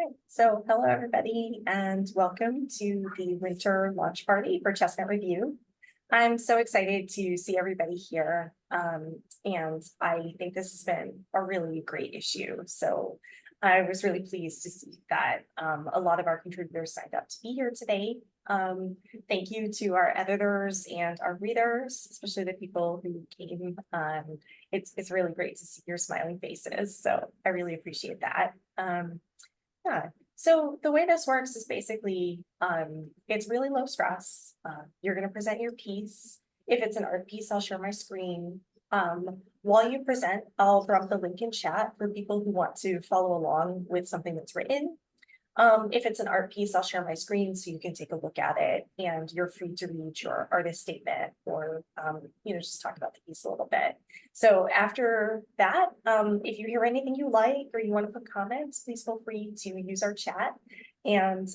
Okay, so hello everybody and welcome to the winter launch party for Chestnut Review. I'm so excited to see everybody here, and I think this has been a really great issue. So I was really pleased to see that a lot of our contributors signed up to be here today. Thank you to our editors and our readers, especially the people who came. It's really great to see your smiling faces, so I really appreciate that. Yeah. So the way this works is basically, it's really low stress. You're going to present your piece. If it's an art piece, I'll share my screen. While you present, I'll drop the link in chat for people who want to follow along with something that's written. If it's an art piece, I'll share my screen so you can take a look at it and you're free to read your artist statement or, just talk about the piece a little bit. So after that, if you hear anything you like or you want to put comments, please feel free to use our chat and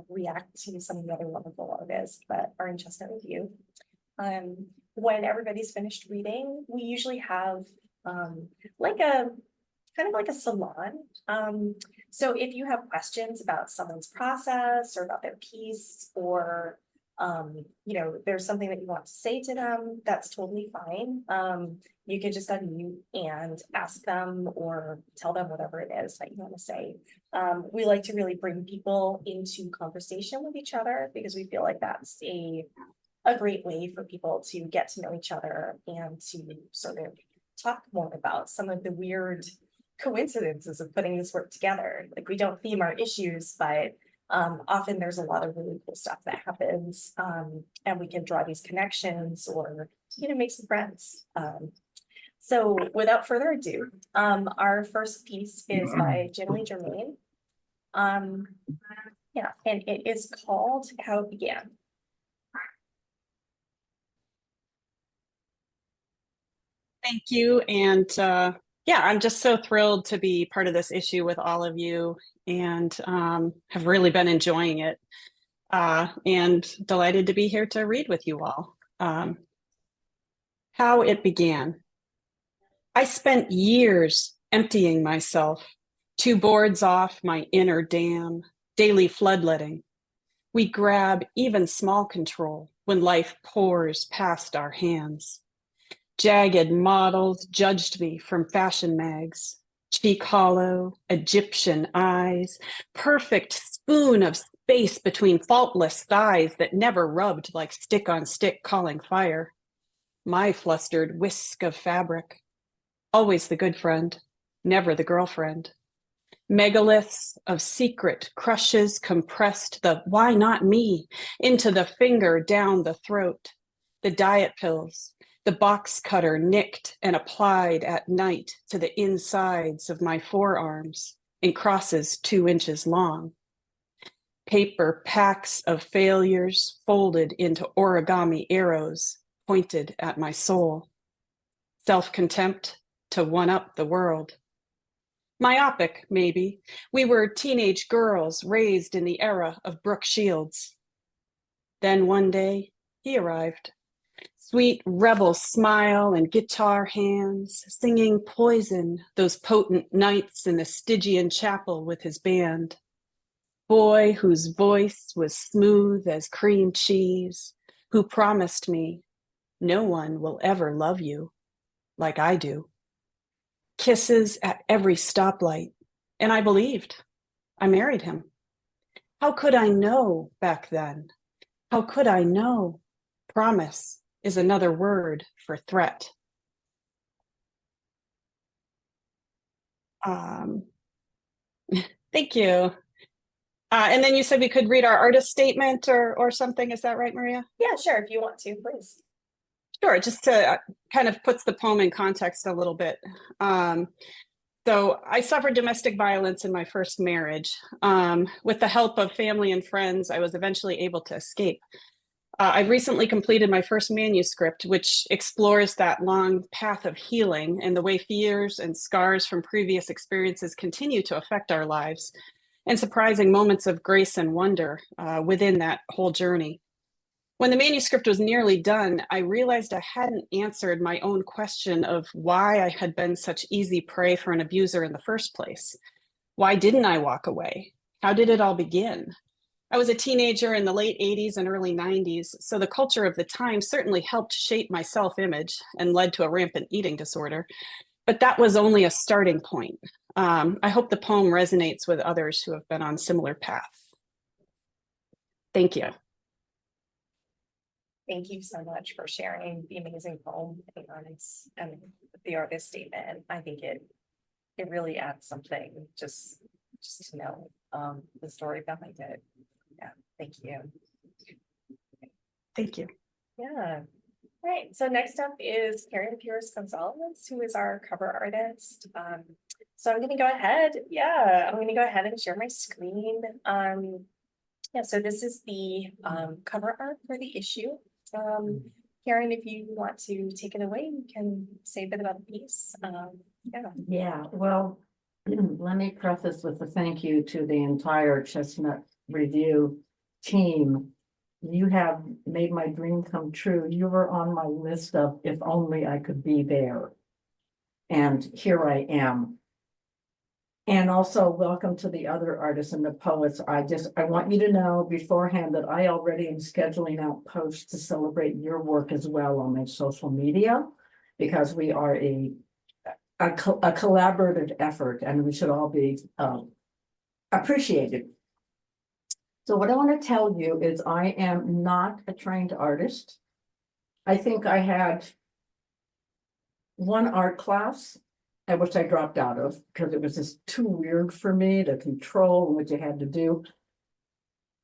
react to some of the other wonderful artists that are in Chestnut Review. When everybody's finished reading, we usually have like a kind of like a salon. So if you have questions about someone's process or about their piece, or there's something that you want to say to them, that's totally fine. You can just unmute and ask them or tell them whatever it is that you want to say. We like to really bring people into conversation with each other because we feel like that's a great way for people to get to know each other and to sort of talk more about some of the weird coincidences of putting this work together. Like, we don't theme our issues, but often there's a lot of really cool stuff that happens, and we can draw these connections or make some friends. So without further ado, our first piece is by Ginley Germain. Yeah, and it is called How It Began. Thank you. And yeah, I'm just so thrilled to be part of this issue with all of you and have really been enjoying it and delighted to be here to read with you all. How it began. I spent years emptying myself, 2 boards off my inner dam, daily floodletting. We grab even small control when life pours past our hands. Jagged models judged me from fashion mags, cheek hollow, Egyptian eyes, perfect spoon of space between faultless thighs that never rubbed like stick on stick calling fire. My flustered whisk of fabric, always the good friend, never the girlfriend. Megaliths of secret crushes compressed the why not me into the finger down the throat, the diet pills, the box cutter nicked and applied at night to the insides of my forearms in crosses 2 inches long. Paper packs of failures folded into origami arrows pointed at my soul. Self-contempt to one-up the world. Myopic, maybe. We were teenage girls raised in the era of Brooke Shields. Then one day, he arrived. Sweet rebel smile and guitar hands, singing Poison those potent nights in the Stygian chapel with his band. Boy whose voice was smooth as cream cheese, who promised me, no one will ever love you like I do. Kisses at every stoplight, and I believed. I married him. How could I know back then? How could I know? Promise is another word for threat. Thank you. And then you said we could read our artist statement or something. Is that right, Maria? Yeah, sure. If you want to, please. Sure, just to kind of puts the poem in context a little bit. So I suffered domestic violence in my first marriage. With the help of family and friends, I was eventually able to escape. I've recently completed my first manuscript, which explores that long path of healing and the way fears and scars from previous experiences continue to affect our lives, and surprising moments of grace and wonder within that whole journey. When the manuscript was nearly done, I realized I hadn't answered my own question of why I had been such easy prey for an abuser in the first place. Why didn't I walk away? How did it all begin? I was a teenager in the late 80s and early 90s, so the culture of the time certainly helped shape my self image and led to a rampant eating disorder. But that was only a starting point. I hope the poem resonates with others who have been on similar paths. Thank you. Thank you so much for sharing the amazing poem and the artist statement. I think it really adds something just to know the story behind it. Yeah, thank you. Thank you. Yeah. All right. So next up is Karen Pierce Gonzalez, who is our cover artist. So I'm going to go ahead. Yeah, I'm going to go ahead and share my screen. Yeah, so this is the cover art for the issue. Karen, if you want to take it away, you can say a bit about the piece. Yeah, well, let me preface with a thank you to the entire Chestnut Review team. You have made my dream come true. You were on my list of if only I could be there. And here I am. And also welcome to the other artists and the poets. I want you to know beforehand that I already am scheduling out posts to celebrate your work as well on my social media, because we are a collaborative effort and we should all be appreciated. So what I want to tell you is I am not a trained artist. I think I had one art class at which I dropped out of because it was just too weird for me to control what you had to do.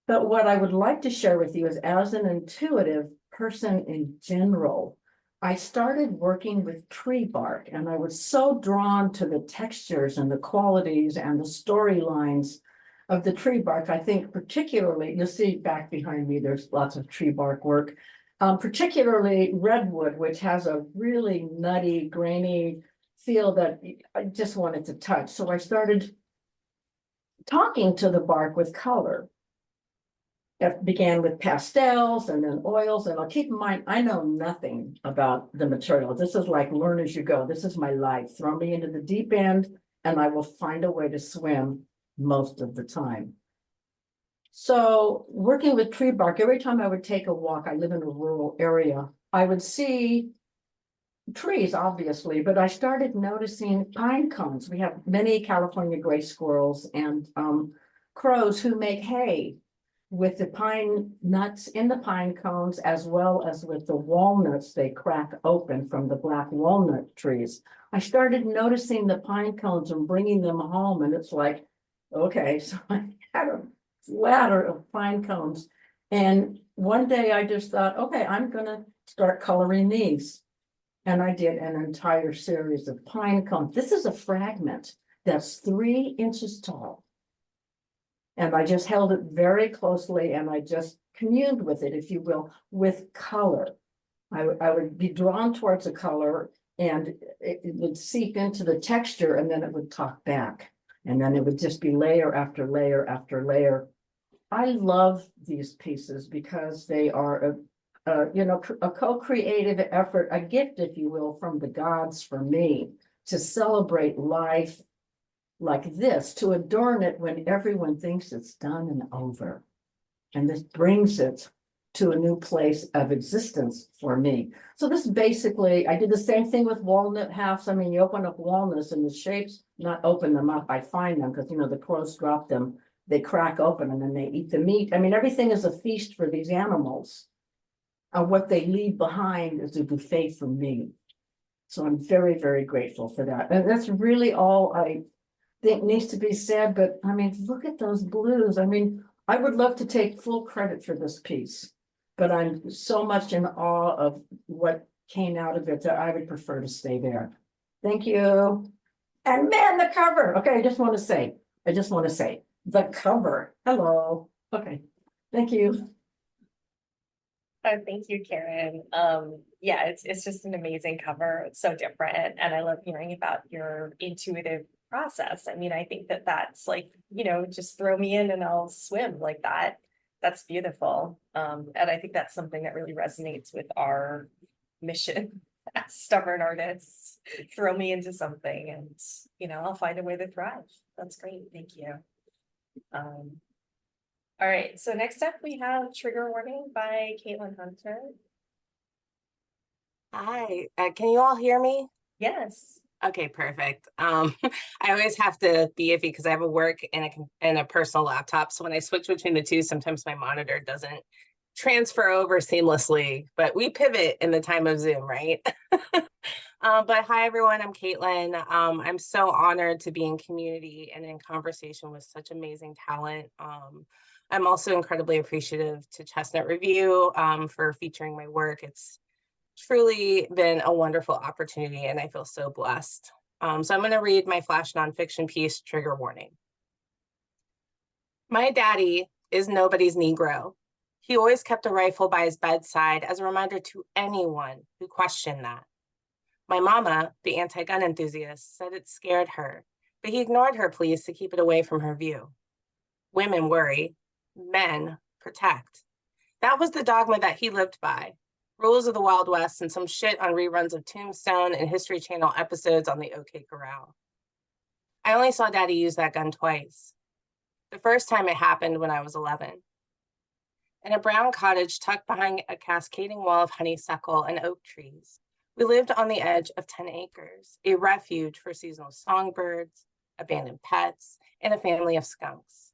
But what I would like to share with you is, as an intuitive person in general, I started working with tree bark, and I was so drawn to the textures and the qualities and the storylines of the tree bark. I think particularly, you'll see back behind me, there's lots of tree bark work, particularly redwood, which has a really nutty, grainy feel that I just wanted to touch. So I started talking to the bark with color. It began with pastels and then oils. And I'll keep in mind, I know nothing about the material. This is like learn as you go. This is my life. Throw me into the deep end and I will find a way to swim most of the time. So working with tree bark, every time I would take a walk, I live in a rural area, I would see trees, obviously, but I started noticing pine cones. We have many California gray squirrels and crows who make hay with the pine nuts in the pine cones, as well as with the walnuts they crack open from the black walnut trees. I started noticing the pine cones and bringing them home, and it's like, okay, so I had a ladder of pine cones. And one day I just thought, okay, I'm gonna start coloring these. And I did an entire series of pine cones. This is a fragment that's 3 inches tall. And I just held it very closely and I just communed with it, if you will, with color. I would be drawn towards a color and it would seep into the texture and then it would talk back. And then it would just be layer after layer after layer. I love these pieces because they are a co-creative effort, a gift, if you will, from the gods for me to celebrate life like this, to adorn it when everyone thinks it's done and over. And this brings it to a new place of existence for me. So this basically, I did the same thing with walnut halves. I mean, you open up walnuts and the shapes, not open them up, I find them because, the crows drop them, they crack open and then they eat the meat. I mean, everything is a feast for these animals. What they leave behind is a buffet for me. So I'm very, very grateful for that. And that's really all I think needs to be said. But I mean, look at those blues. I mean, I would love to take full credit for this piece, but I'm so much in awe of what came out of it that I would prefer to stay there. Thank you. And man, the cover. Okay, I just want to say, the cover. Hello. Okay, thank you. Thank you, Karen. Yeah, it's just an amazing cover. It's so different. And I love hearing about your intuitive process. I mean, I think that's like, just throw me in and I'll swim like that. That's beautiful. And I think that's something that really resonates with our mission as stubborn artists. Throw me into something and, I'll find a way to thrive. That's great. Thank you. All right, so next up we have trigger warning by Caitlin Hunter. Hi, can you all hear me? Yes. Okay, perfect. I always have to be iffy because I have a work and a personal laptop. So when I switch between the two, sometimes my monitor doesn't transfer over seamlessly, but we pivot in the time of Zoom, right? But hi, everyone, I'm Caitlin. I'm so honored to be in community and in conversation with such amazing talent. I'm also incredibly appreciative to Chestnut Review for featuring my work. It's truly been a wonderful opportunity and I feel so blessed. So I'm going to read my flash nonfiction piece, Trigger Warning. My daddy is nobody's Negro. He always kept a rifle by his bedside as a reminder to anyone who questioned that. My mama, the anti-gun enthusiast, said it scared her, but he ignored her pleas to keep it away from her view. Women worry, men protect. That was the dogma that he lived by. Rules of the Wild West and some shit on reruns of Tombstone and History Channel episodes on the OK Corral. I only saw Daddy use that gun twice. The first time it happened when I was 11. In a brown cottage tucked behind a cascading wall of honeysuckle and oak trees, we lived on the edge of 10 acres, a refuge for seasonal songbirds, abandoned pets, and a family of skunks.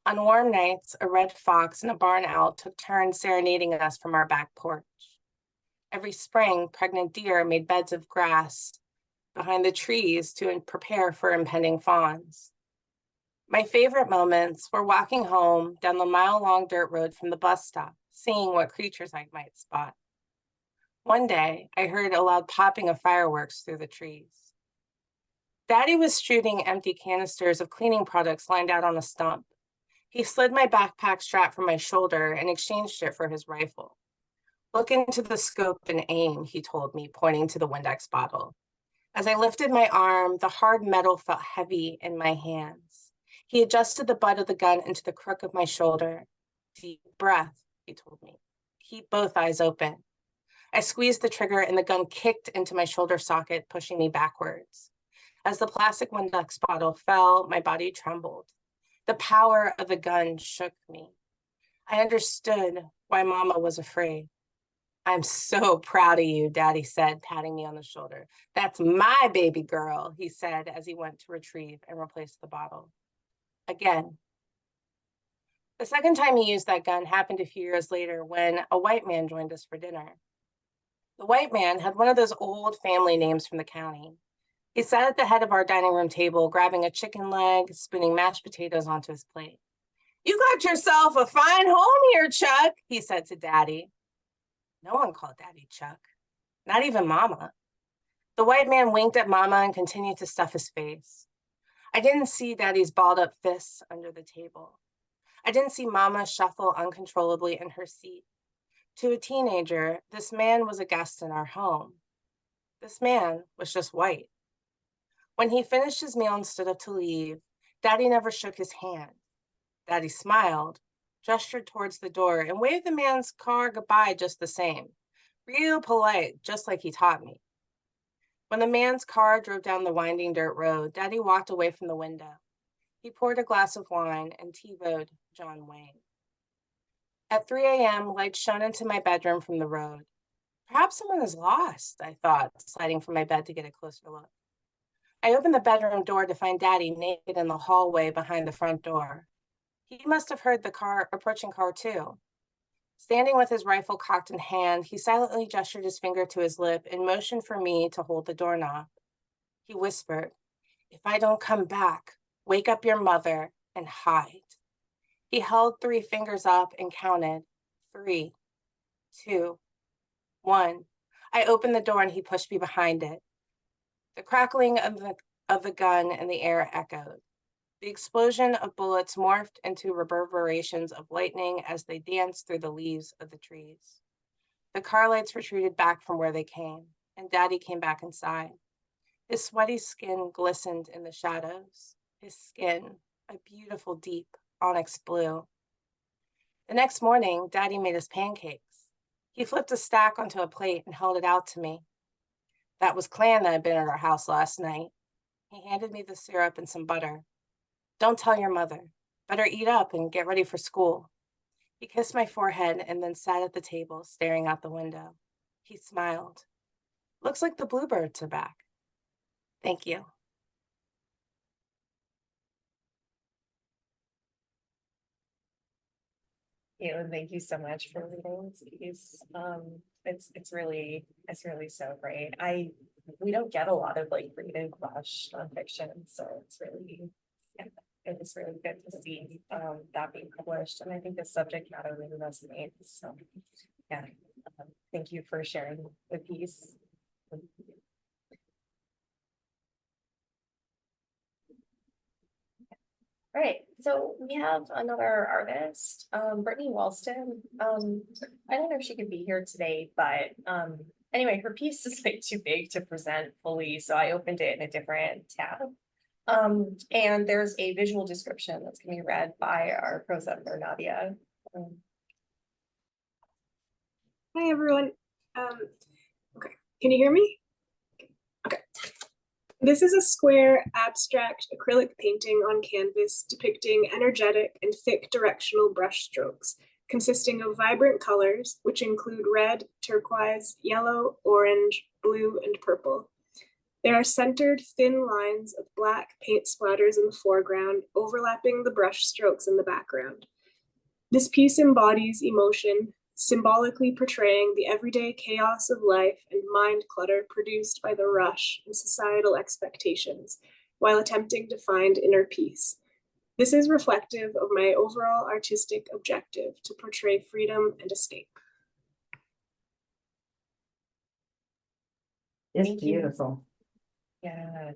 On warm nights, a red fox and a barn owl took turns serenading us from our back porch. Every spring, pregnant deer made beds of grass behind the trees to prepare for impending fawns. My favorite moments were walking home down the mile-long dirt road from the bus stop, seeing what creatures I might spot. One day, I heard a loud popping of fireworks through the trees. Daddy was shooting empty canisters of cleaning products lined out on a stump. He slid my backpack strap from my shoulder and exchanged it for his rifle. Look into the scope and aim, he told me, pointing to the Windex bottle. As I lifted my arm, the hard metal felt heavy in my hands. He adjusted the butt of the gun into the crook of my shoulder. Deep breath, he told me. Keep both eyes open. I squeezed the trigger and the gun kicked into my shoulder socket, pushing me backwards. As the plastic Windex bottle fell, my body trembled. The power of the gun shook me. I understood why Mama was afraid. I'm so proud of you, Daddy said, patting me on the shoulder. That's my baby girl, he said as he went to retrieve and replace the bottle. Again. The second time he used that gun happened a few years later when a white man joined us for dinner. The white man had one of those old family names from the county. He sat at the head of our dining room table, grabbing a chicken leg, spooning mashed potatoes onto his plate. You got yourself a fine home here, Chuck, he said to Daddy. No one called Daddy Chuck, not even Mama. The white man winked at Mama and continued to stuff his face. I didn't see Daddy's balled up fists under the table. I didn't see Mama shuffle uncontrollably in her seat. To a teenager, this man was a guest in our home. This man was just white. When he finished his meal and stood up to leave, Daddy never shook his hand. Daddy smiled, gestured towards the door, and waved the man's car goodbye just the same. Real polite, just like he taught me. When the man's car drove down the winding dirt road, Daddy walked away from the window. He poured a glass of wine and TiVoed John Wayne. At 3 a.m., lights shone into my bedroom from the road. Perhaps someone is lost, I thought, sliding from my bed to get a closer look. I opened the bedroom door to find Daddy naked in the hallway behind the front door. He must have heard the approaching car too. Standing with his rifle cocked in hand, he silently gestured his finger to his lip and motioned for me to hold the doorknob. He whispered, "If I don't come back, wake up your mother and hide." He held 3 fingers up and counted 3, 2, 1. I opened the door and he pushed me behind it. The crackling of the gun in the air echoed. The explosion of bullets morphed into reverberations of lightning as they danced through the leaves of the trees. The car lights retreated back from where they came, and Daddy came back inside. His sweaty skin glistened in the shadows. His skin, a beautiful deep onyx blue. The next morning, Daddy made us pancakes. He flipped a stack onto a plate and held it out to me. That was Clan that had been at our house last night. He handed me the syrup and some butter. Don't tell your mother. Better eat up and get ready for school. He kissed my forehead and then sat at the table, staring out the window. He smiled. Looks like the bluebirds are back. Thank you. Caitlin, thank you so much for reading this piece. It's really so great. We don't get a lot of like reading Flash nonfiction, so it's really, yeah, it was really good to see that being published. And I think the subject matter really resonates. So yeah, thank you for sharing the piece. All right, so we have another artist, Brittany Walston. I don't know if she could be here today, but anyway, her piece is like too big to present fully, so I opened it in a different tab. And there's a visual description that's gonna be read by our prose editor, Nadia. Hi, everyone. Okay, can you hear me? Okay. This is a square, abstract acrylic painting on canvas depicting energetic and thick directional brush strokes, consisting of vibrant colors, which include red, turquoise, yellow, orange, blue, and purple. There are centered, thin lines of black paint splatters in the foreground, overlapping the brush strokes in the background. This piece embodies emotion, symbolically portraying the everyday chaos of life and mind clutter produced by the rush and societal expectations, while attempting to find inner peace. This is reflective of my overall artistic objective to portray freedom and escape. It's Thank you. beautiful. Yeah.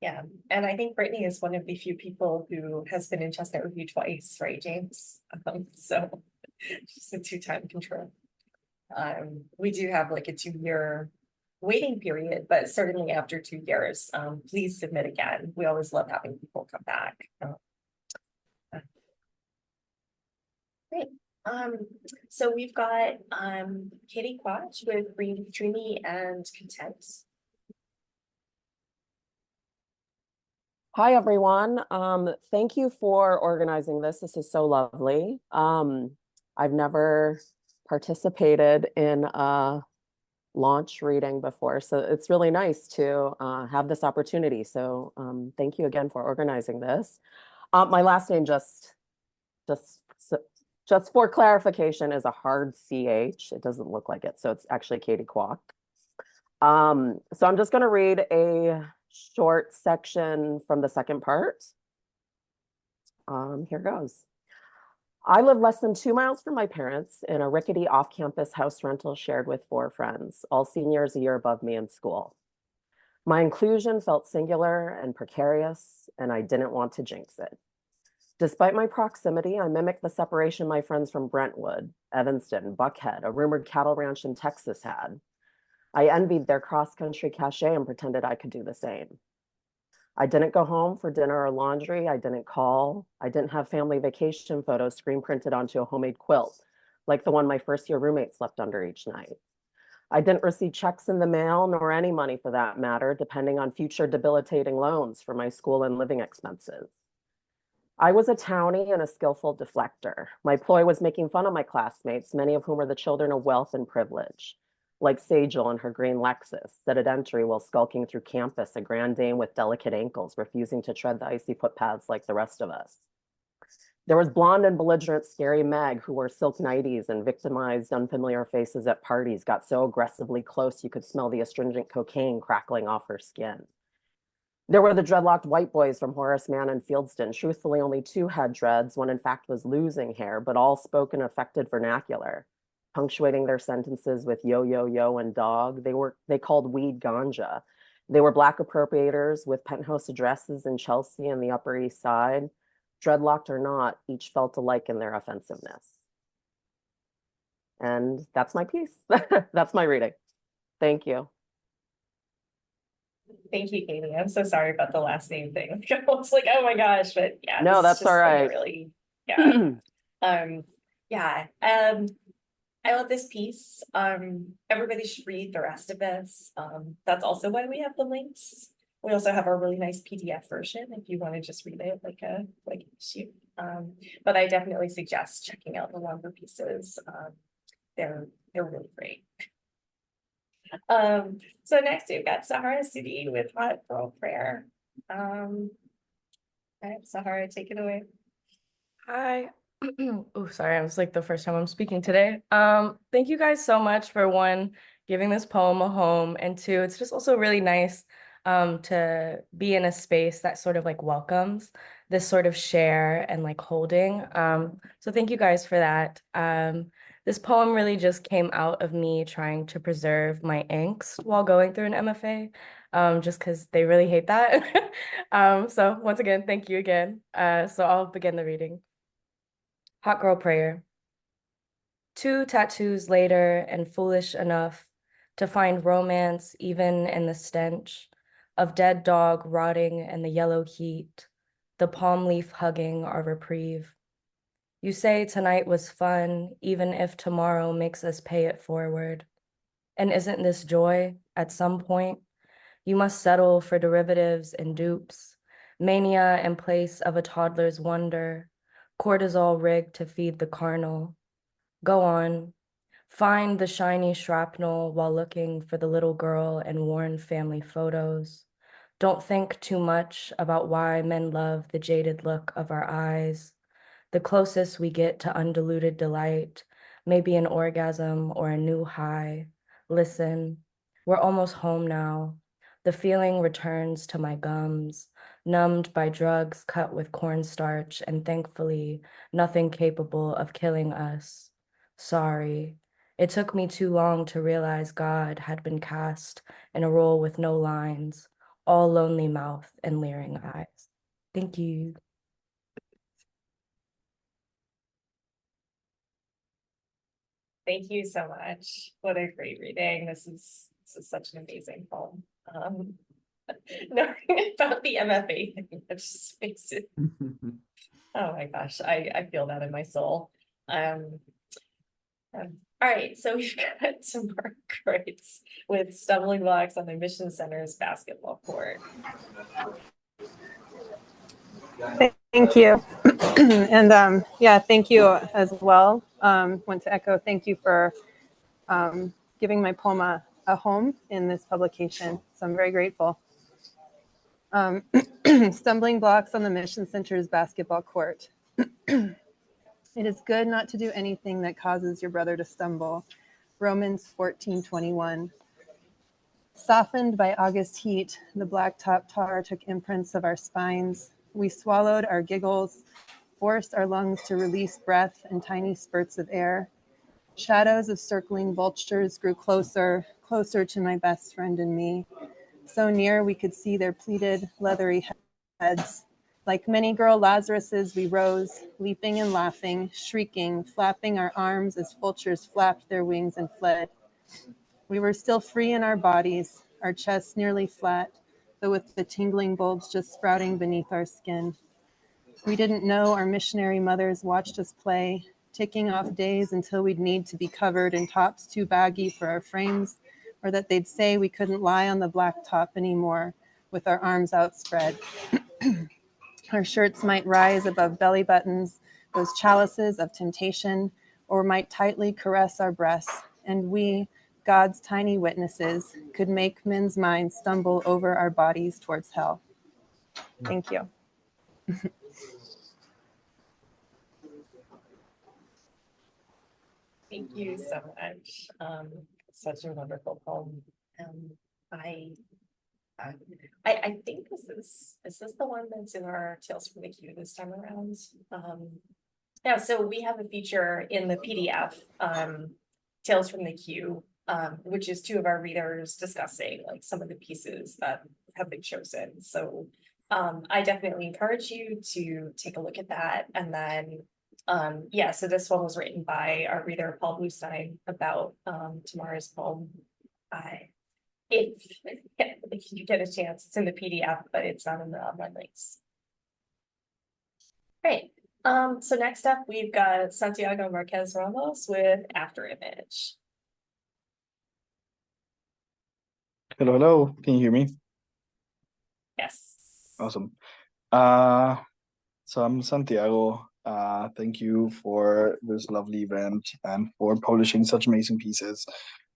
Yeah, and I think Brittany is one of the few people who has been in Chestnut Review twice, right, James? So she's a two-time control. We do have like a 2-year waiting period, but certainly after 2 years, please submit again. We always love having people come back. Great. So we've got Katie Quach with Dreamy and Content. Hi, everyone. Thank you for organizing this. This is so lovely. I've never participated in a launch reading before, so it's really nice to have this opportunity. So thank you again for organizing this. My last name, just for clarification, is a hard CH. It doesn't look like it, so it's actually Katie Kwok. So I'm just going to read a short section from the second part. Here goes. I live less than 2 miles from my parents in a rickety off-campus house rental shared with 4 friends, all seniors a year above me in school. My inclusion felt singular and precarious, and I didn't want to jinx it. Despite my proximity, I mimicked the separation my friends from Brentwood, Evanston, Buckhead, a rumored cattle ranch in Texas had. I envied their cross-country cachet and pretended I could do the same. I didn't go home for dinner or laundry. I didn't call. I didn't have family vacation photos screen printed onto a homemade quilt, like the one my first-year roommate slept under each night. I didn't receive checks in the mail, nor any money for that matter, depending on future debilitating loans for my school and living expenses. I was a townie and a skillful deflector. My ploy was making fun of my classmates, many of whom were the children of wealth and privilege. Like Sajal and her green Lexus, set at entry while skulking through campus, a grand dame with delicate ankles, refusing to tread the icy footpaths like the rest of us. There was blonde and belligerent Scary Meg, who wore silk nighties and victimized unfamiliar faces at parties, got so aggressively close you could smell the astringent cocaine crackling off her skin. There were the dreadlocked white boys from Horace Mann and Fieldston. Truthfully, only 2 had dreads, one in fact was losing hair, but all spoke in affected vernacular. Punctuating their sentences with yo, yo, yo, and dog. They called weed ganja. They were Black appropriators with penthouse addresses in Chelsea and the Upper East Side. Dreadlocked or not, each felt alike in their offensiveness. And that's my piece. That's my reading. Thank you. Thank you, Katie. I'm so sorry about the last name thing. I was like, oh my gosh, but yeah. No, that's all right. Really, yeah. Yeah. I love this piece. Everybody should read the rest of this. That's also why we have the links We also have a really nice PDF version if you want to just read it like issue. But I definitely suggest checking out the longer pieces. They're really great. So next we've got Sahara Sudi with Hot Girl Prayer. All right, Sahara, take it away. Hi. Oh, sorry, I was like the first time I'm speaking today. Thank you guys so much for one, giving this poem a home, and two, it's just also really nice to be in a space that sort of like welcomes this sort of share and like holding. So thank you guys for that. This poem really just came out of me trying to preserve my angst while going through an MFA, just because they really hate that. So once again, thank you again. So I'll begin the reading. Hot Girl Prayer. 2 tattoos later and foolish enough to find romance even in the stench of dead dog rotting in the yellow heat, the palm leaf hugging our reprieve. You say tonight was fun, even if tomorrow makes us pay it forward. And isn't this joy at some point? You must settle for derivatives and dupes, mania in place of a toddler's wonder, cortisol rigged to feed the carnal. Go on, find the shiny shrapnel while looking for the little girl in worn family photos. Don't think too much about why men love the jaded look of our eyes. The closest we get to undiluted delight, maybe an orgasm or a new high. Listen, we're almost home now. The feeling returns to my gums, numbed by drugs cut with cornstarch, and thankfully, nothing capable of killing us. Sorry. It took me too long to realize God had been cast in a role with no lines, all lonely mouth and leering eyes. Thank you. Thank you so much. What a great reading. This is such an amazing poem. Knowing about the MFA thing, that just makes it. Oh my gosh, I feel that in my soul. All right, so we've got some more grades with stumbling blocks on the Mission Center's basketball court. Thank you. And yeah, thank you as well. Want to echo thank you for giving my poem a home in this publication. So I'm very grateful. Stumbling blocks on the Mission Center's basketball court. It is good not to do anything that causes your brother to stumble. Romans 14:21. Softened by August heat, the blacktop tar took imprints of our spines. We swallowed our giggles, forced our lungs to release breath in tiny spurts of air. Shadows of circling vultures grew closer, closer to my best friend and me. So near we could see their pleated, leathery heads. Like many girl Lazaruses, we rose, leaping and laughing, shrieking, flapping our arms as vultures flapped their wings and fled. We were still free in our bodies, our chests nearly flat, though with the tingling bulbs just sprouting beneath our skin. We didn't know our missionary mothers watched us play, ticking off days until we'd need to be covered in tops too baggy for our frames, or that they'd say we couldn't lie on the blacktop anymore with our arms outspread. Our shirts might rise above belly buttons, those chalices of temptation, or might tightly caress our breasts, and we, God's tiny witnesses, could make men's minds stumble over our bodies towards hell. Thank you. Thank you so much. Such a wonderful poem. I think is this the one that's in our Tales from the Queue this time around? Yeah, so we have a feature in the PDF, Tales from the Queue, which is two of our readers discussing like some of the pieces that have been chosen. So I definitely encourage you to take a look at that. And then yeah, so this one was written by our reader Paul Bluestein about tomorrow's poem. If you get a chance, it's in the PDF, but it's not in the online links. Great. So next up, we've got Santiago Marquez Ramos with After Image. Hello, hello. Can you hear me? Awesome. So I'm Santiago. Thank you for this lovely event and for publishing such amazing pieces.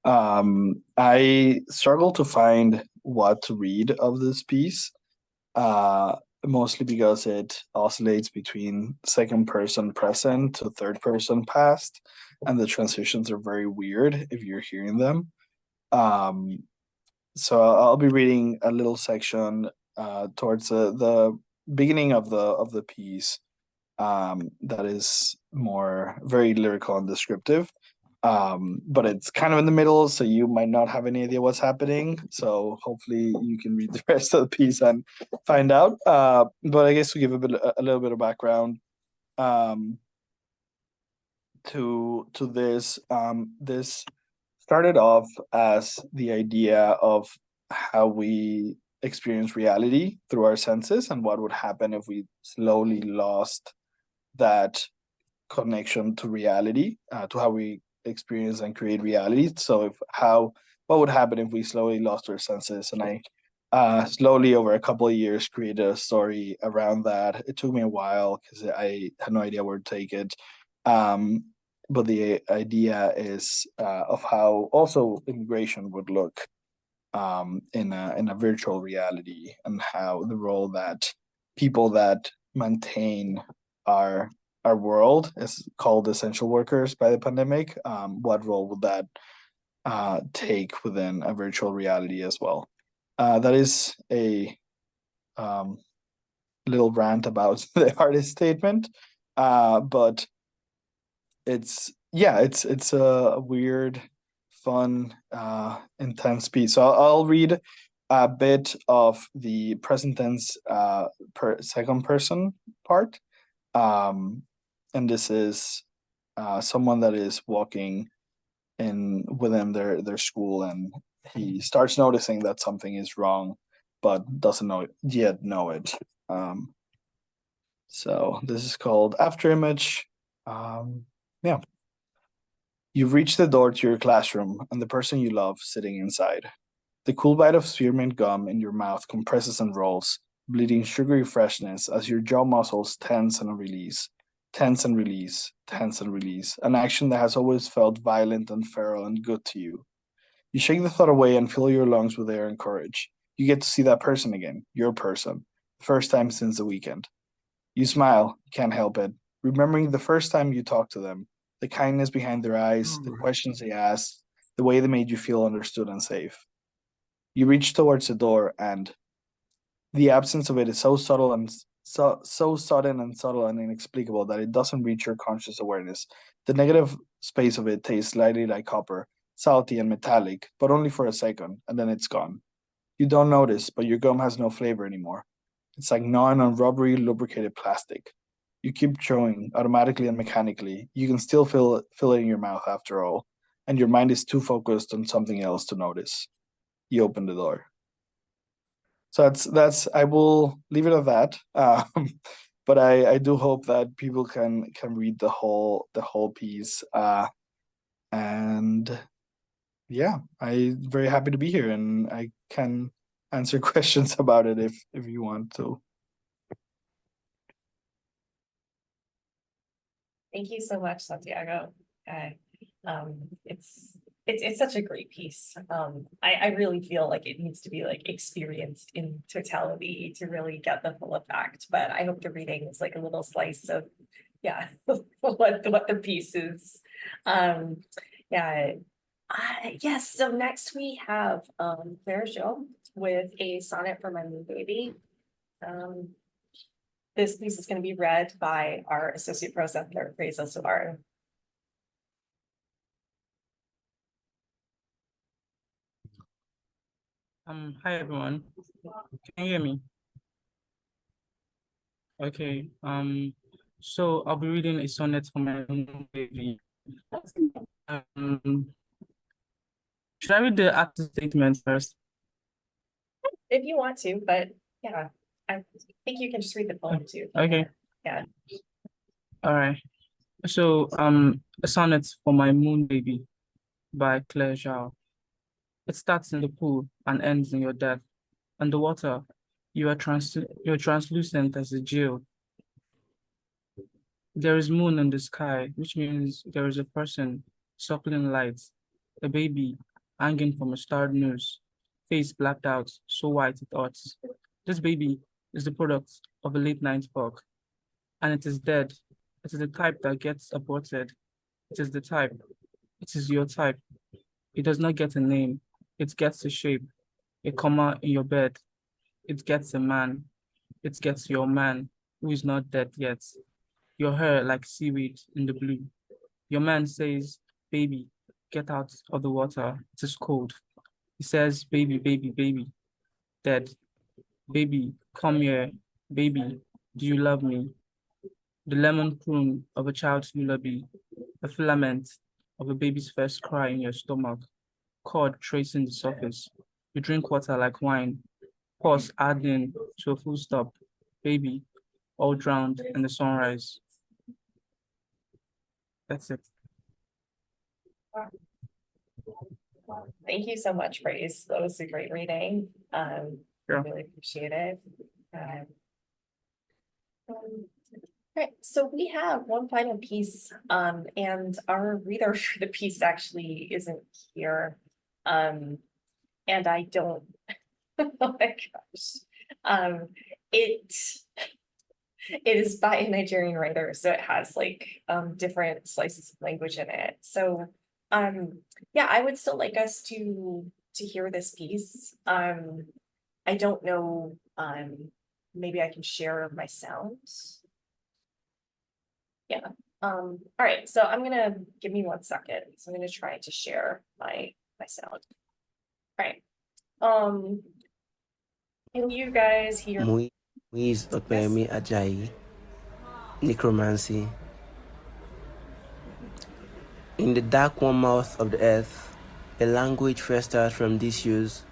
I struggle to find what to read of this piece, mostly because it oscillates between second person present to third person past, and the transitions are very weird if you're hearing them. Um, so I'll be reading a little section towards the beginning of the piece, that is more very lyrical and descriptive. But it's kind of in the middle, so you might not have any idea what's happening. So hopefully you can read the rest of the piece and find out. But I guess to give a little bit of background um, to this, this started off as the idea of how we experience reality through our senses and what would happen if we slowly lost that connection to reality, to how we experience and create reality. So what would happen if we slowly lost our senses? And I slowly over a couple of years created a story around that. It took me a while because I had no idea where to take it. But the idea is of how also immigration would look in a virtual reality, and how the role that people that maintain our our world is called essential workers by the pandemic. What role would that take within a virtual reality as well? That is a um, little rant about the artist statement, but it's a weird, fun, intense piece. So I'll read a bit of the present tense per second person part. And this is someone that is walking in within their school, and he starts noticing that something is wrong, but doesn't know it. So this is called After Image. Yeah. You've reached the door to your classroom and the person you love sitting inside. The cool bite of spearmint gum in your mouth compresses and rolls, bleeding sugary freshness as your jaw muscles tense and release, tense and release, tense and release, an action that has always felt violent and feral and good to you. You shake the thought away and fill your lungs with air and courage. You get to see that person again, your person, first time since the weekend. You smile, can't help it, remembering the first time you talked to them, the kindness behind their eyes, the questions they asked, the way they made you feel understood and safe. You reach towards the door, and the absence of it is so subtle and so sudden and subtle and inexplicable that it doesn't reach your conscious awareness. The negative space of it tastes slightly like copper, salty and metallic, but only for a second, and then it's gone. You don't notice, but your gum has no flavor anymore. It's like gnawing on rubbery, lubricated plastic. You keep chewing automatically and mechanically. You can still feel it in your mouth after all, and your mind is too focused on something else to notice. You open the door. So that's I will leave it at that. But I do hope that people can read the whole piece. And yeah, I'm very happy to be here, and I can answer questions about it if you want to. Thank you so much, Santiago. It's such a great piece. I really feel like it needs to be like experienced in totality to really get the full effect. But I hope the reading is like a little slice of, yeah, what the piece is. Yeah. Yes. So next we have Claire Jo with a sonnet for my moon baby. This piece is going to be read by our associate presenter, Reza Savar. Hi everyone. Can you hear me? Okay. So I'll be reading a sonnet for my moon baby. Should I read the active statement first? If you want to, but yeah, I think you can just read the poem too. Okay. Yeah. All right. So a sonnet for my moon baby by Claire Zhao. It starts in the pool and ends in your death. And the water, You're translucent as a jewel. There is moon in the sky, which means there is a person suckling light, a baby hanging from a starred nose, face blacked out, so white it hurts. This baby is the product of a late night fog, and it is dead. It is the type that gets aborted. It is the type. It is your type. It does not get a name. It gets a shape, a comma in your bed. It gets a man. It gets your man, who is not dead yet. Your hair like seaweed in the blue. Your man says, baby, get out of the water. It is cold. He says, baby, baby, baby, dead. Baby, come here. Baby, do you love me? The lemon croon of a child's lullaby, the filament of a baby's first cry in your stomach, cord tracing the surface. You drink water like wine, pause adding to a full stop. Baby, all drowned in the sunrise. That's it. Thank you so much, Praise. That was a great reading. Sure. Really appreciate it. Right, so we have one final piece, and our reader for the piece actually isn't here. And I don't, oh my gosh. It is by a Nigerian writer, so it has like different slices of language in it. So yeah, I would still like us to hear this piece. I don't know, maybe I can share my sound. Yeah. All right, so I'm gonna give me 1 second. So I'm gonna try to share my sound. All right. Can you guys hear? Muiz Opemi Ajayi, Necromancy. In the dark warm mouth of the earth, a language festers from disuse.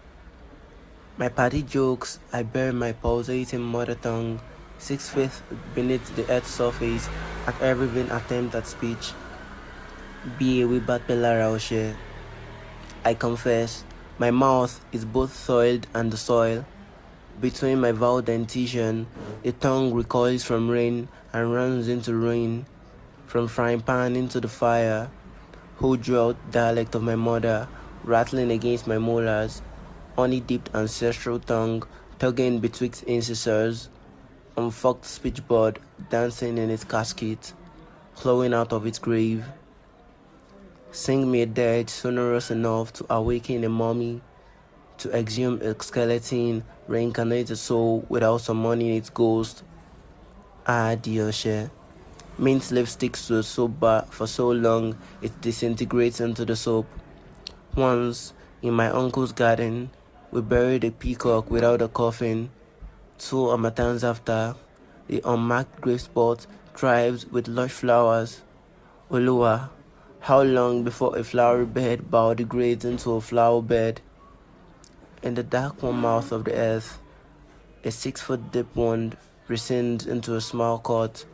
My party jokes, I bury my pulsating mother tongue 6 feet beneath the earth's surface at every vain attempt at speech. Be a wibat pelaraoshe. I confess, my mouth is both soiled and the soil. Between my vowel dentition, a tongue recoils from rain and runs into ruin. From frying pan into the fire, who drew out dialect of my mother, rattling against my molars, honey-dipped ancestral tongue, tugging betwixt incisors, unfucked speechboard, dancing in its casket, clawing out of its grave. Sing me a dirge sonorous enough to awaken a mummy, to exhume a skeleton, reincarnate a soul without summoning its ghost. Ah, Dioshe. Mint lipstick to a soap bar for so long it disintegrates into the soap. Once, in my uncle's garden, we buried a peacock without a coffin. 2 harmattans after, the unmarked grave spot thrives with lush flowers. Oluwa, how long before a flowery bed biodegrades into a flower bed? In the dark warm mouth of the earth, a 6-foot deep wound rescinds into a small cut.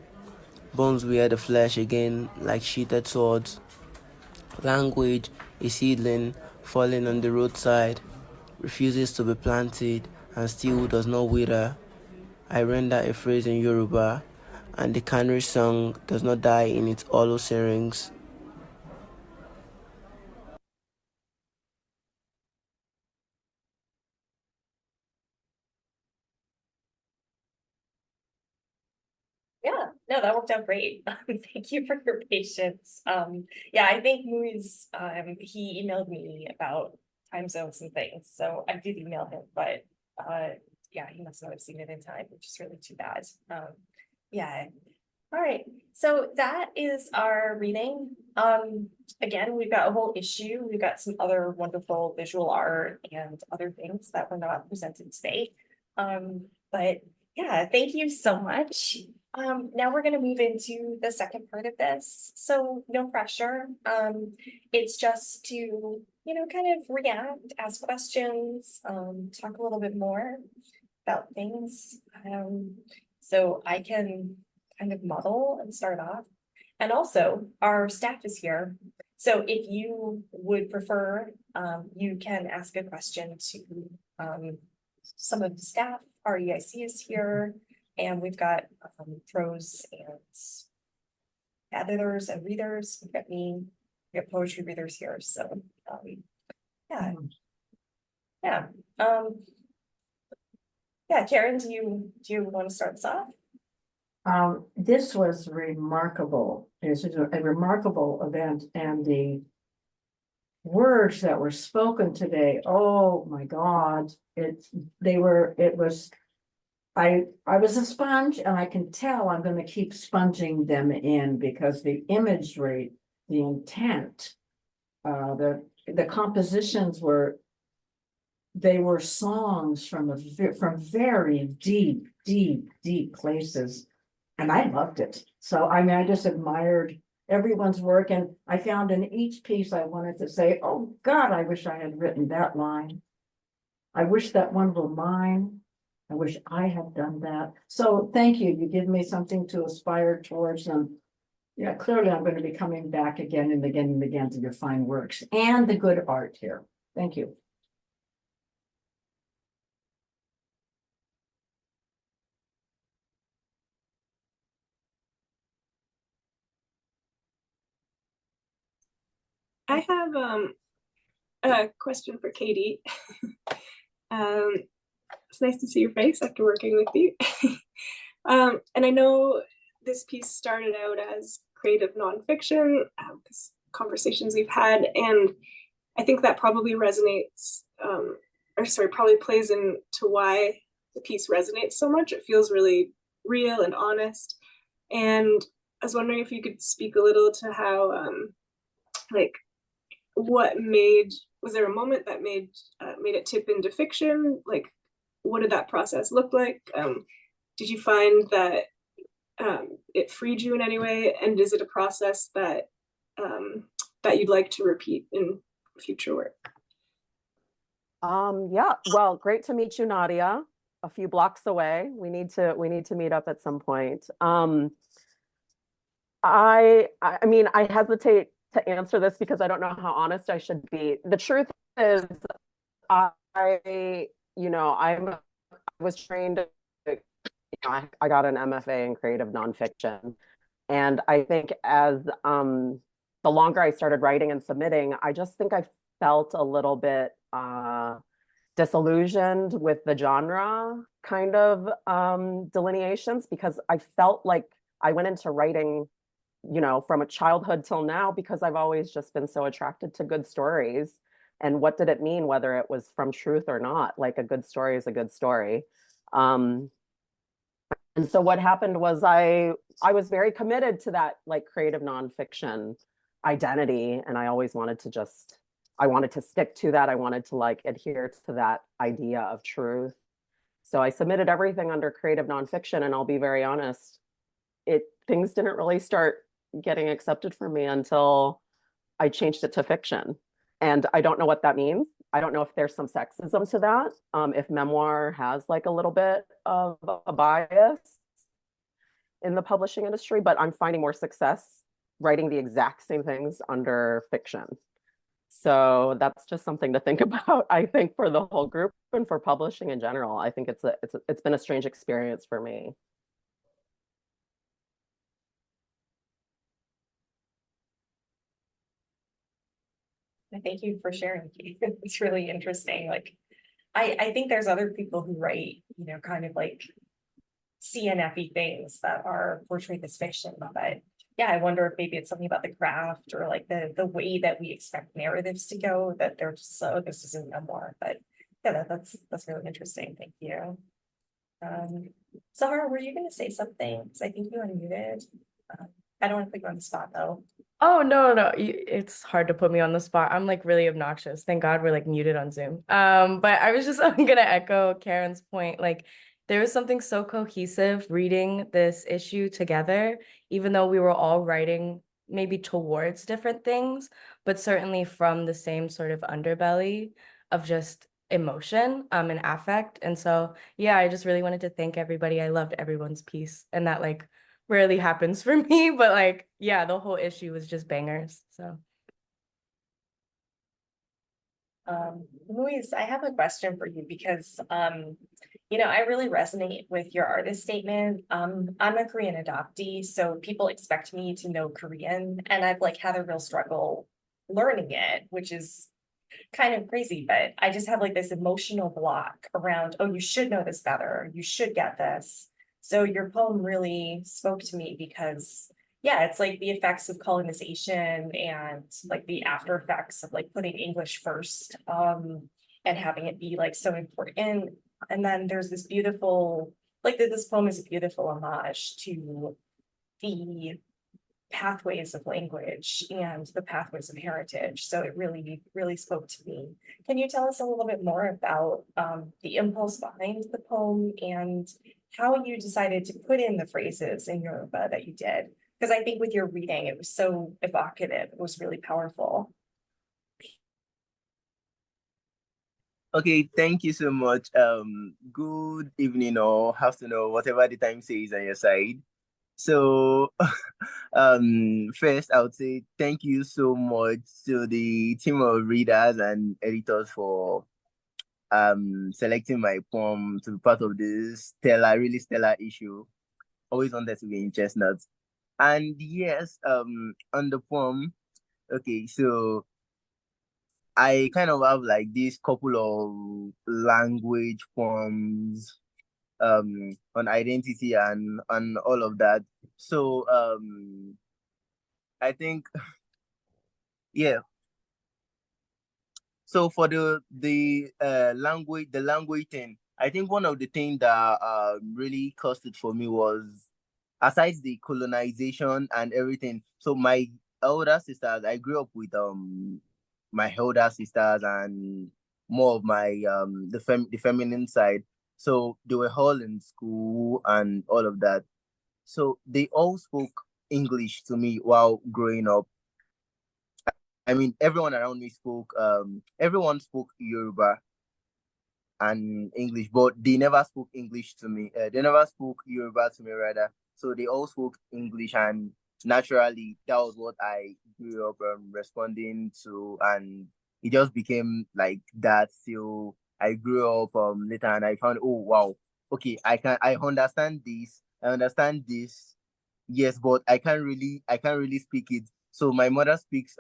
Bones wear the flesh again like sheathed swords. Language, a seedling falling on the roadside, refuses to be planted and still does not wither. I render a phrase in Yoruba, and the canary song does not die in its hollow syrinx. Yeah, no, that worked out great. Thank you for your patience. Yeah, I think Moose, he emailed me about time zones and things, so I did email him, but yeah, he must not have seen it in time, which is really too bad. Yeah. All right, so that is our reading. Again, we've got a whole issue. We've got some other wonderful visual art and other things that were not presented today. But yeah, thank you so much. Now we're gonna move into the second part of this, so no pressure. It's just to, you know, kind of react, ask questions, talk a little bit more about things. So I can kind of model and start off. And also, our staff is here. So if you would prefer, you can ask a question to some of the staff, our EIC is here, and we've got prose and editors and readers. We've got me, we have poetry readers here, so yeah. Yeah. Yeah, Karen, do you want to start this off? This was remarkable. This is a remarkable event, and the words that were spoken today, oh my God, I was a sponge, and I can tell I'm going to keep sponging them in, because the imagery, the intent, the compositions were songs from very deep places, and I loved it. So I mean, I just admired everyone's work, and I found in each piece I wanted to say, oh God, I wish I had written that line. I wish that one were mine. I wish I had done that. So thank you. You give me something to aspire towards, and yeah, clearly I'm going to be coming back again and again and again to your fine works and the good art here. Thank you. I have a question for Katie. It's nice to see your face after working with you. And I know this piece started out as creative nonfiction, because conversations we've had, and I think that probably resonates, probably plays into why the piece resonates so much. It feels really real and honest. And I was wondering if you could speak a little to how, was there a moment that made it tip into fiction? Like, what did that process look like? Did you find that it freed you in any way? And is it a process that you'd like to repeat in future work? Yeah, well, great to meet you, Nadia. A few blocks away. We need to meet up at some point. I mean, I hesitate to answer this because I don't know how honest I should be. The truth is, I was trained, I got an MFA in creative nonfiction. And I think as the longer I started writing and submitting, I just think I felt a little bit disillusioned with the genre kind of delineations, because I felt like I went into writing, from a childhood till now, because I've always just been so attracted to good stories. And what did it mean, whether it was from truth or not? Like, a good story is a good story. And so what happened was I was very committed to that, like, creative nonfiction identity. And I always wanted to stick to that. I wanted to, like, adhere to that idea of truth. So I submitted everything under creative nonfiction, and I'll be very honest, things didn't really start getting accepted for me until I changed it to fiction. And I don't know what that means. I don't know if there's some sexism to that, if memoir has like a little bit of a bias in the publishing industry, but I'm finding more success writing the exact same things under fiction. So that's just something to think about, I think, for the whole group and for publishing in general. I think it's been a strange experience for me. Thank you for sharing, Keith. It's really interesting. Like, I think there's other people who write, kind of like CNF-y things that are portrayed as fiction. But yeah, I wonder if maybe it's something about the craft or like the way that we expect narratives to go, that they're just so, this is a memoir. But yeah, that's really interesting. Thank you. Summer, were you going to say something? Because I think you unmuted. I don't want to put you on the spot though. Oh, no. It's hard to put me on the spot. I'm like really obnoxious. Thank God we're like muted on Zoom. But I was just gonna echo Karen's point. Like, there was something so cohesive reading this issue together, even though we were all writing maybe towards different things, but certainly from the same sort of underbelly of just emotion and affect. And so yeah, I just really wanted to thank everybody. I loved everyone's piece, and that like rarely happens for me, but like, yeah, the whole issue was just bangers. So Louise, I have a question for you because, I really resonate with your artist statement. I'm a Korean adoptee, so people expect me to know Korean, and I've like had a real struggle learning it, which is kind of crazy, but I just have like this emotional block around, oh, you should know this better, you should get this. So your poem really spoke to me because, yeah, it's like the effects of colonization and like the after effects of like putting English first, and having it be like so important. And then there's this beautiful, like this poem is a beautiful homage to the pathways of language and the pathways of heritage. So it really, really spoke to me. Can you tell us a little bit more about the impulse behind the poem and how you decided to put in the phrases in Yoruba that you did? Because I think with your reading, it was so evocative. It was really powerful. Okay, thank you so much. Good evening or afternoon, whatever the time says on your side. So, first, I would say thank you so much to the team of readers and editors for selecting my poem to be part of this really stellar issue. Always wanted to be in Chestnut. And yes, on the poem, okay, so I kind of have like this couple of language poems on identity and all of that. So I think yeah. So for the language thing, I think one of the things that really caused it for me was aside the colonization and everything. So my elder sisters, I grew up with my elder sisters and more of my the feminine side. So they were all in school and all of that. So they all spoke English to me while growing up. I mean, everyone around me everyone spoke Yoruba and English, but they never spoke English to me. They never spoke Yoruba to me, rather. So they all spoke English, and naturally, that was what I grew up responding to, and it just became like that. So I grew up later, and I found, oh wow, okay, I understand this, I understand this, yes, but I can't really speak it. So my mother speaks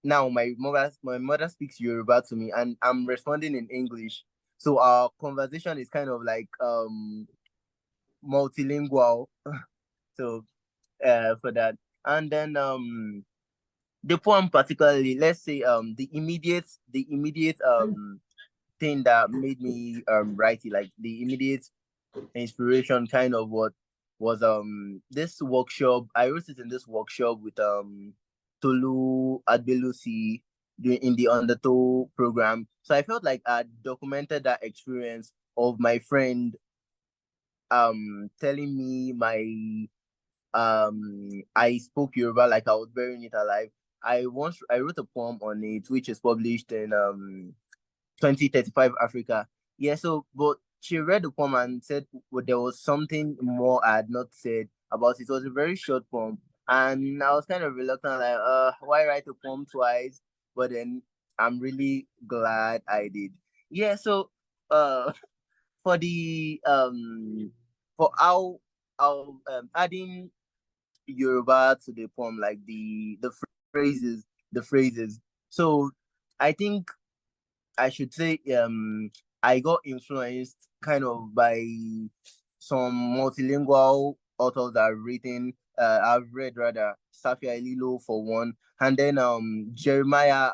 now my mother speaks Yoruba to me and I'm responding in English. So our conversation is kind of like multilingual. So for that. And then the poem particularly, let's say the immediate thing that made me write it, like the immediate inspiration kind of what was this workshop. I wrote it in this workshop with Tolu Adbelusi in the Undertow program. So I felt like I documented that experience of my friend telling me I spoke Yoruba like I was burying it alive. I wrote a poem on it which is published in 2035 Africa. Yeah, so but she read the poem and said well, there was something more I had not said about it. It was a very short poem. And I was kind of reluctant, like, why write a poem twice? But then I'm really glad I did. Yeah, so for the for how adding Yoruba to the poem, like the phrases, the phrases. So I think I should say I got influenced kind of by some multilingual authors that I've read rather Safia Ililo for one, and then Jeremiah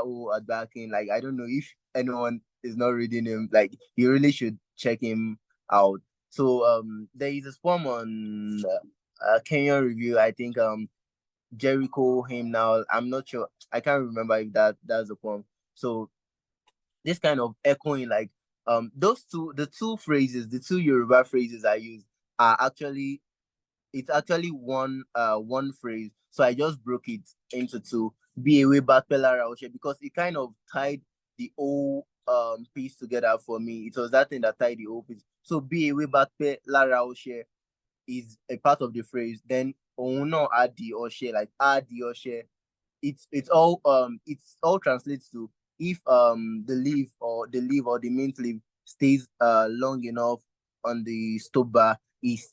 O Adbakin. Like I don't know if anyone is not reading him, like you really should check him out. So there is a poem on Kenyan Review. I think Jericho him now. I'm not sure. I can't remember if that's the poem. So this kind of echoing like the two Yoruba phrases I use are actually it's actually one phrase. So I just broke it into two. Be away back because it kind of tied the whole piece together for me. It was that thing that tied the whole piece. So be away back is a part of the phrase. Then no add the or share, like add the or share it's all translates to if the mint leaf stays long enough on the stove bar, is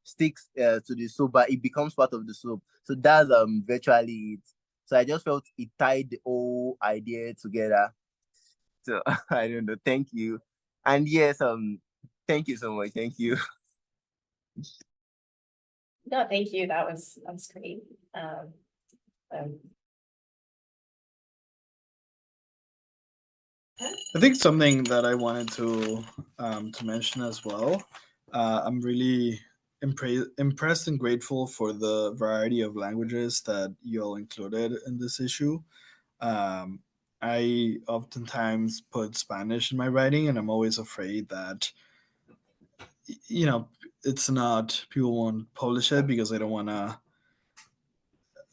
sticks to the soap bar, it becomes part of the soap. So that's virtually it. So I just felt it tied the whole idea together. So I don't know. Thank you. And yes, thank you so much. Thank you. No, thank you. That was great. Um, I think something that I wanted to mention as well. I'm really impressed and grateful for the variety of languages that you all included in this issue. Um, I oftentimes put Spanish in my writing, and I'm always afraid that you know it's not people won't publish it because I don't want to,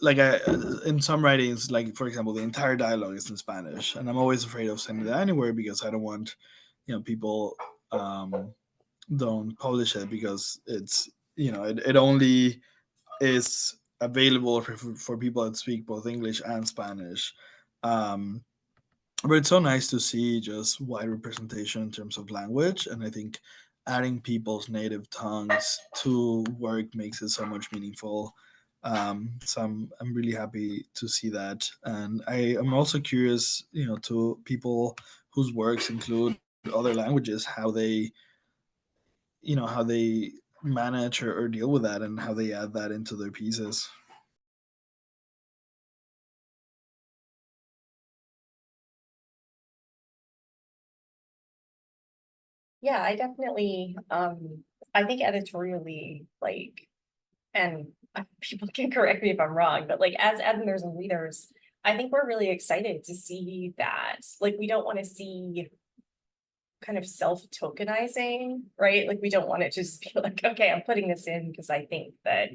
like, I in some writings, like for example the entire dialogue is in Spanish, and I'm always afraid of sending that anywhere because I don't want people don't publish it because it's it only is available for people that speak both English and Spanish. um but it's so nice to see just wide representation in terms of language, and I think adding people's native tongues to work makes it so much meaningful. So I'm really happy to see that, and I am also curious, to people whose works include other languages, how they manage or deal with that, and how they add that into their pieces. yeah, I definitely, I think editorially, like, and people can correct me if I'm wrong, but like as editors and readers, I think we're really excited to see that. Like, we don't want to see kind of self-tokenizing, right? Like, we don't want it to just be like, okay, I'm putting this in because I think that,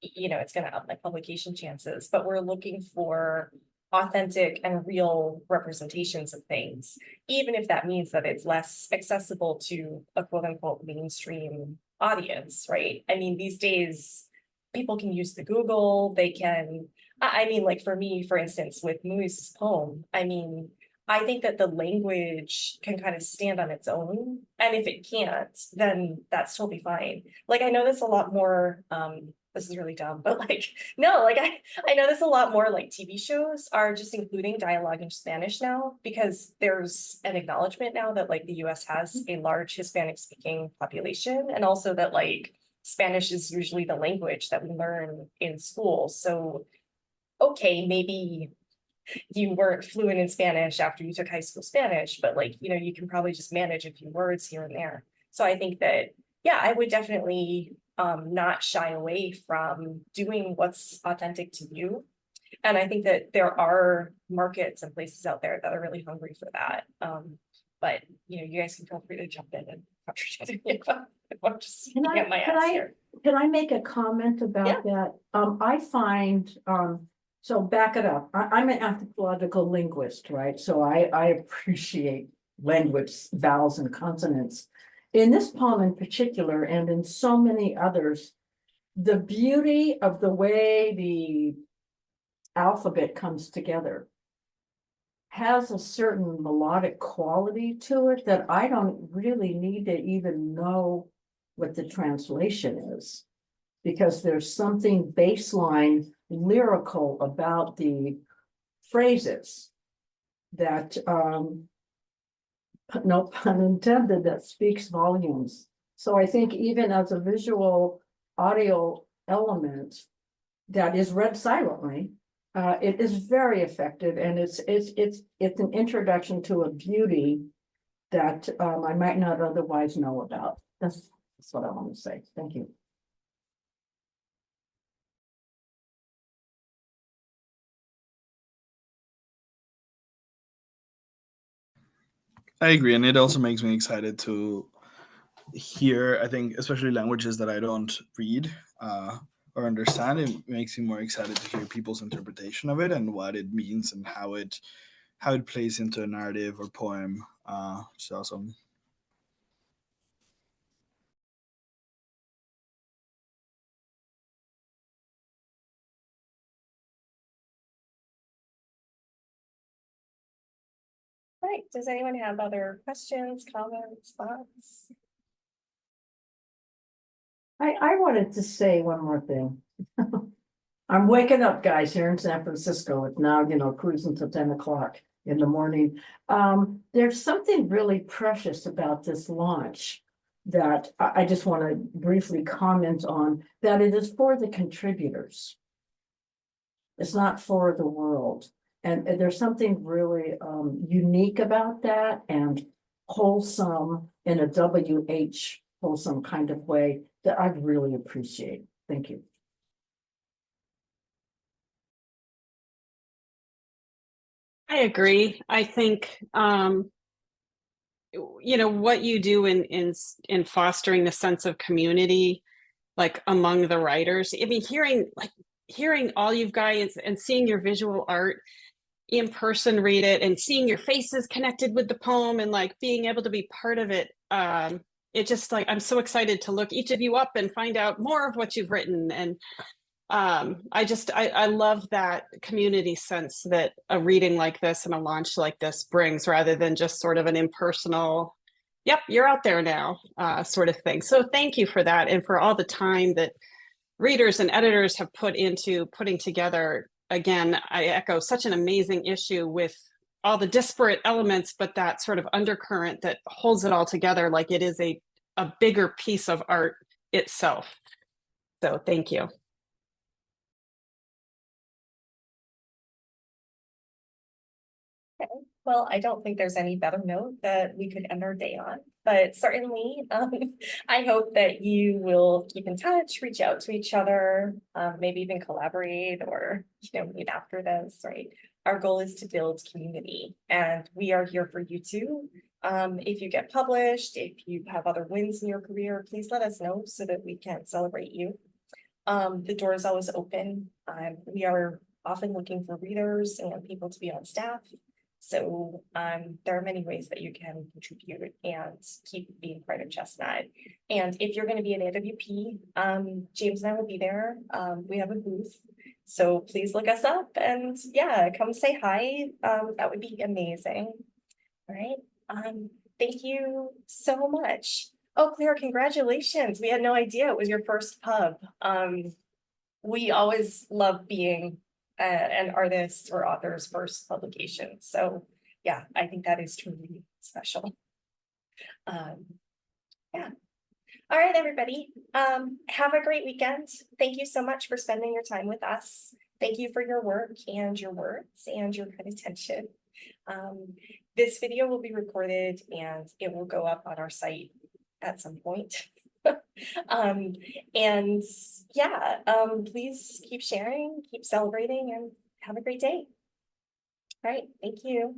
it's going to up my publication chances, but we're looking for authentic and real representations of things, even if that means that it's less accessible to a quote unquote mainstream audience, right? I mean, these days, people can use the Google, they can, I mean, like for me, for instance, with Moose's poem, I mean, I think that the language can kind of stand on its own. And if it can't, then that's totally fine. Like, I know this a lot more, this is really dumb, but like, no, like I know this a lot more, like TV shows are just including dialogue in Spanish now, because there's an acknowledgement now that like the US has a large Hispanic speaking population, and also that like Spanish is usually the language that we learn in school. So, okay, maybe you weren't fluent in Spanish after you took high school Spanish, but like, you can probably just manage a few words here and there. So I think that, yeah, I would definitely not shy away from doing what's authentic to you. And I think that there are markets and places out there that are really hungry for that. But you guys can feel free to jump in and contradict me if I'm just speaking at my ass here. Can I make a comment about that? I find, so back it up. I'm an anthropological linguist, right? So I appreciate language, vowels and consonants. In this poem in particular, and in so many others, the beauty of the way the alphabet comes together has a certain melodic quality to it that I don't really need to even know what the translation is, because there's something baseline lyrical about the phrases that, no pun intended, that speaks volumes. So I think even as a visual audio element that is read silently, it is very effective, and it's an introduction to a beauty that I might not otherwise know about. That's what I want to say. Thank you. I agree, and it also makes me excited to hear. I think especially languages that I don't read or understand, it makes me more excited to hear people's interpretation of it and what it means and how it plays into a narrative or poem. It's awesome. right, does anyone have other questions, comments, thoughts? I wanted to say one more thing. I'm waking up, guys, here in San Francisco. It's now, cruising to 10 o'clock in the morning. There's something really precious about this launch that I just want to briefly comment on, that it is for the contributors. It's not for the world. And there's something really unique about that, and wholesome in a WH wholesome kind of way that I'd really appreciate. Thank you. I agree. I think what you do in fostering the sense of community, like among the writers. I mean, hearing all you guys and seeing your visual art in person read it and seeing your faces connected with the poem and like being able to be part of it. It just like, I'm so excited to look each of you up and find out more of what you've written. And I love that community sense that a reading like this and a launch like this brings, rather than just sort of an impersonal, yep, you're out there now, sort of thing. So thank you for that, and for all the time that readers and editors have put into putting together. Again, I echo such an amazing issue with all the disparate elements, but that sort of undercurrent that holds it all together like it is a bigger piece of art itself. So thank you. Well, I don't think there's any better note that we could end our day on, but certainly, I hope that you will keep in touch, reach out to each other, maybe even collaborate or, meet after this, right? Our goal is to build community, and we are here for you too. If you get published, if you have other wins in your career, please let us know so that we can celebrate you. The door is always open. We are often looking for readers and people to be on staff. So there are many ways that you can contribute and keep being part of Chestnut. And if you're going to be at AWP, James and I will be there. We have a booth. So please look us up and come say hi. That would be amazing. All right. Thank you so much. Oh, Claire, congratulations. We had no idea it was your first pub. We always love being an artist or author's first publication. So yeah, I think that is truly special. Yeah. All right, everybody. Have a great weekend. Thank you so much for spending your time with us. Thank you for your work and your words and your kind attention. This video will be recorded and it will go up on our site at some point. Please keep sharing, keep celebrating, and have a great day. All right, thank you.